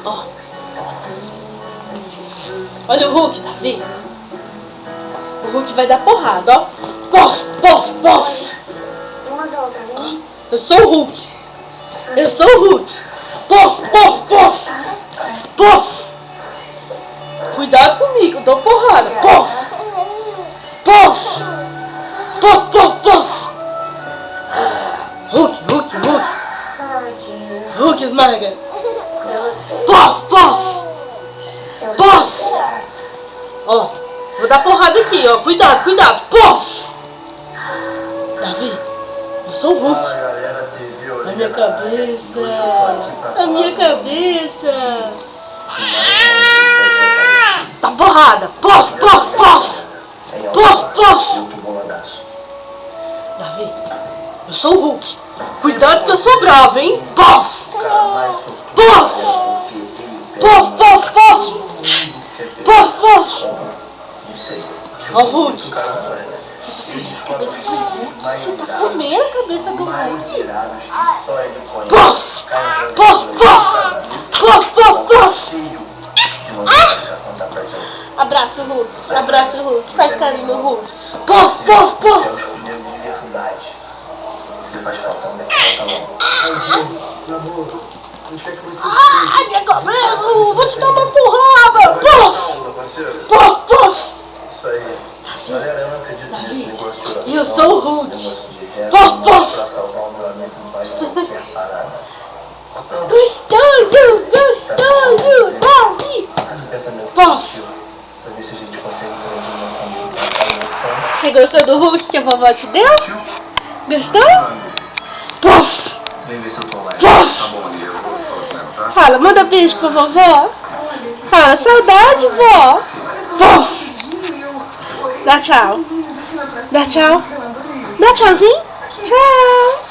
Ó. Olha o Hulk, Davi. O Hulk vai dar porrada, ó. Pof, pof, pof. Eu sou o Hulk. Eu sou o Hulk. Pof, pof, pof. Pof. Cuidado comigo, eu dou porrada. Pof. Pof. Pof, pof, pof. Hulk, Hulk, Hulk. Hulk esmaga. Pof, pof. Pof. Ó, vou dar porrada aqui, ó. Cuidado, cuidado. Pof. Davi, eu sou o Hulk. Na minha cabeça. Na minha cabeça. Tá porrada. Pof, pof, pof. Pof, pof. Davi, eu sou o Hulk. Cuidado que eu sou bravo, hein? Pof. Pof. Pof, pof, pof. Pof, pof. Ó o Hulk. Cabeça do Hulk. Você tá comendo a cabeça do Hulk? Pof! Pof, pof! Pof, pof, pof! Abraça o Hulk. Abraça o Hulk. Faz carinho no Hulk. Pof, pof, pof! Ai, minha cabeça! Vou te dar uma porrada! Pof! Pof, pof! Davi, eu sou o Hulk. Pof, pof! Gostoso, gostoso, Davi! Pof! Você gostou do Hulk que a vovó te deu? Gostou? Pof! Pof! Fala, manda beijo pra vovó. Fala, saudade, vó. Pof! Dá tchau. Dá tchau. Dá tchauzinho. Tchau.